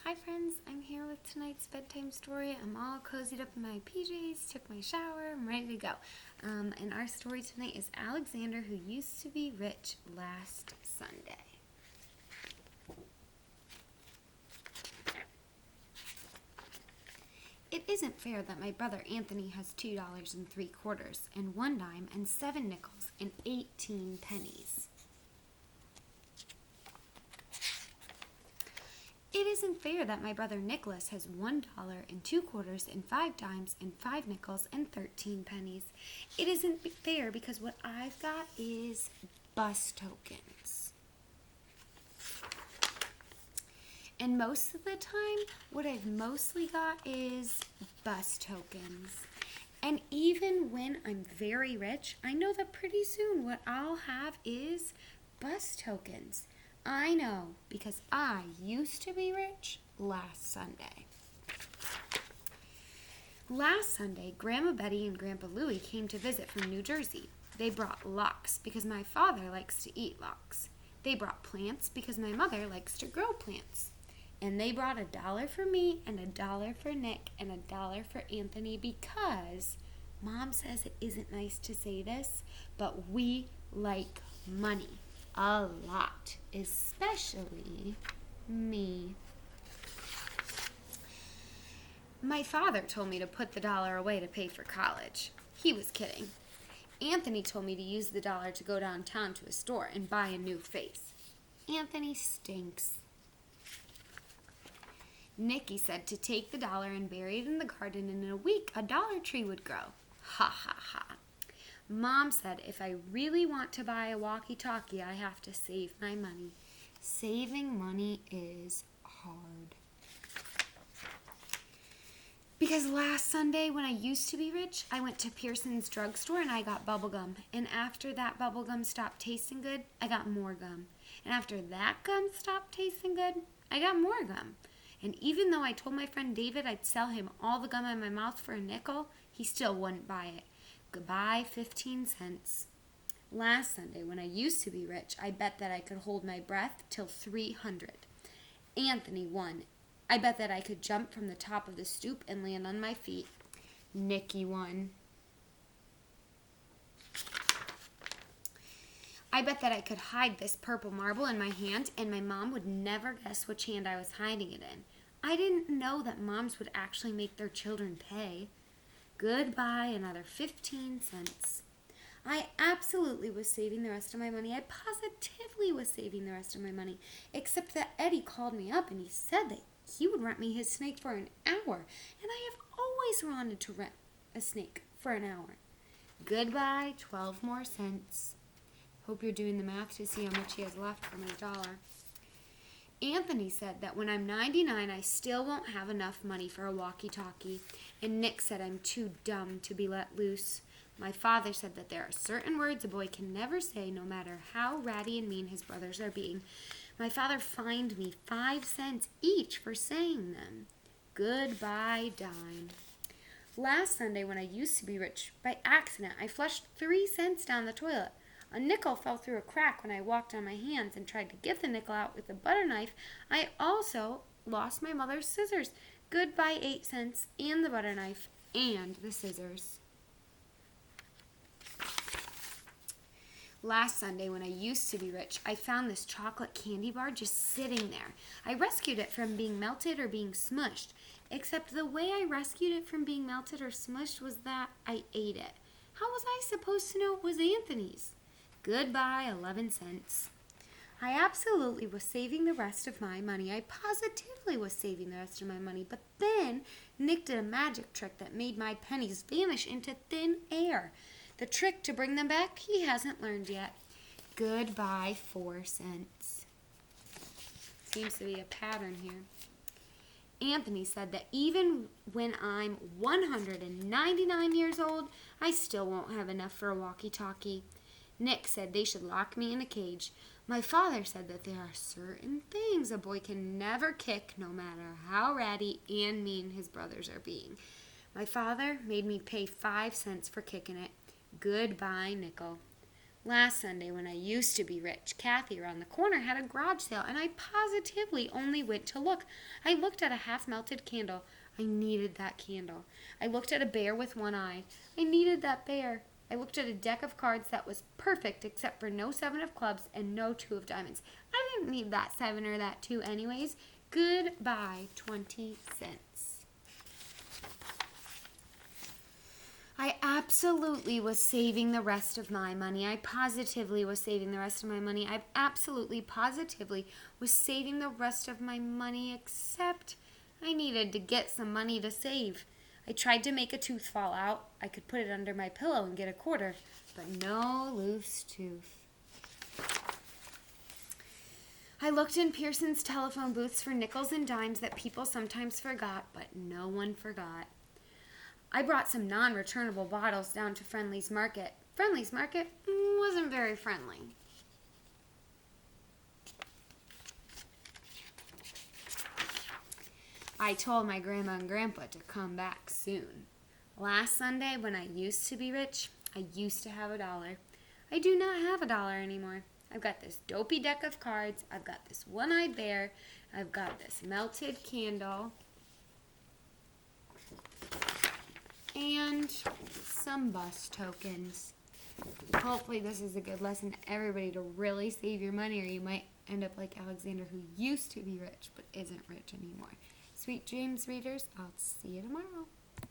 Hi friends, I'm here with tonight's bedtime story. I'm all cozied up in my PJs, took my shower, I'm ready to go. And our story tonight is Alexander Who Used to Be Rich Last Sunday. It isn't fair that my brother Anthony has $2.75 and 1 dime and 7 nickels and 18 pennies. It isn't fair that my brother Nicholas has $1.02 and 5 dimes and 5 nickels and 13 pennies. It isn't fair because what I've got is bus tokens. And most of the time, what I've mostly got is bus tokens. And even when I'm very rich, I know that pretty soon what I'll have is bus tokens. I know, because I used to be rich last Sunday. Last Sunday, Grandma Betty and Grandpa Louie came to visit from New Jersey. They brought lox because my father likes to eat lox. They brought plants because my mother likes to grow plants. And they brought $1 for me and $1 for Nick and $1 for Anthony because Mom says it isn't nice to say this, but we like money. A lot, especially me. My father told me to put the $1 away to pay for college. He was kidding. Anthony told me to use the $1 to go downtown to a store and buy a new face. Anthony stinks. Nicky said to take the $1 and bury it in the garden, and in a week a Dollar Tree would grow. Ha ha ha. Mom said if I really want to buy a Walkie Talkie, I have to save my money. Saving money is hard. Because last Sunday, when I used to be rich, I went to Pearson's drugstore and I got bubble gum. And after that bubble gum stopped tasting good, I got more gum. And after that gum stopped tasting good, I got more gum. And even though I told my friend David I'd sell him all the gum in my mouth for a nickel, he still wouldn't buy it. Goodbye, 15 cents. Last Sunday, when I used to be rich, I bet that I could hold my breath till 300. Anthony won. I bet that I could jump from the top of the stoop and land on my feet. Nicky won. I bet that I could hide this purple marble in my hand and my mom would never guess which hand I was hiding it in. I didn't know that moms would actually make their children pay. Goodbye, another 15 cents. I absolutely was saving the rest of my money. I positively was saving the rest of my money. Except that Eddie called me up and he said that he would rent me his snake for an hour. And I have always wanted to rent a snake for an hour. Goodbye, 12 more cents. Hope you're doing the math to see how much he has left for my $1. Anthony said that when I'm 99, I still won't have enough money for a walkie-talkie. And Nick said I'm too dumb to be let loose. My father said that there are certain words a boy can never say, no matter how ratty and mean his brothers are being. My father fined me 5 cents each for saying them. Goodbye, dime. Last Sunday, when I used to be rich, by accident, I flushed 3 cents down the toilet. A nickel fell through a crack when I walked on my hands and tried to get the nickel out with a butter knife. I also lost my mother's scissors. Goodbye, 8 cents, and the butter knife, and the scissors. Last Sunday, when I used to be rich, I found this chocolate candy bar just sitting there. I rescued it from being melted or being smushed, except the way I rescued it from being melted or smushed was that I ate it. How was I supposed to know it was Anthony's? Goodbye, 11 cents. I absolutely was saving the rest of my money. I positively was saving the rest of my money. But then Nick did a magic trick that made my pennies vanish into thin air. The trick to bring them back, he hasn't learned yet. Goodbye, 4 cents. Seems to be a pattern here. Anthony said that even when I'm 199 years old, I still won't have enough for a walkie-talkie. Nick said they should lock me in a cage. My father said that there are certain things a boy can never kick, no matter how ratty and mean his brothers are being. My father made me pay 5 cents for kicking it. Goodbye, nickel. Last Sunday, when I used to be rich, Kathy around the corner had a garage sale, and I positively only went to look. I looked at a half-melted candle. I needed that candle. I looked at a bear with one eye. I needed that bear. I looked at a deck of cards that was perfect except for no 7 of clubs and no 2 of diamonds. I didn't need that 7 or that 2 anyways. Goodbye, 20 cents. I absolutely was saving the rest of my money. I positively was saving the rest of my money. I absolutely, positively was saving the rest of my money, except I needed to get some money to save. I tried to make a tooth fall out. I could put it under my pillow and get a quarter, but no loose tooth. I looked in Pearson's telephone booths for nickels and dimes that people sometimes forgot, but no one forgot. I brought some non-returnable bottles down to Friendly's Market. Friendly's Market wasn't very friendly. I told my grandma and grandpa to come back soon. Last Sunday, when I used to be rich, I used to have $1. I do not have $1 anymore. I've got this dopey deck of cards. I've got this one-eyed bear. I've got this melted candle. And some bus tokens. Hopefully this is a good lesson to everybody to really save your money, or you might end up like Alexander, who used to be rich but isn't rich anymore. Sweet dreams, readers. I'll see you tomorrow.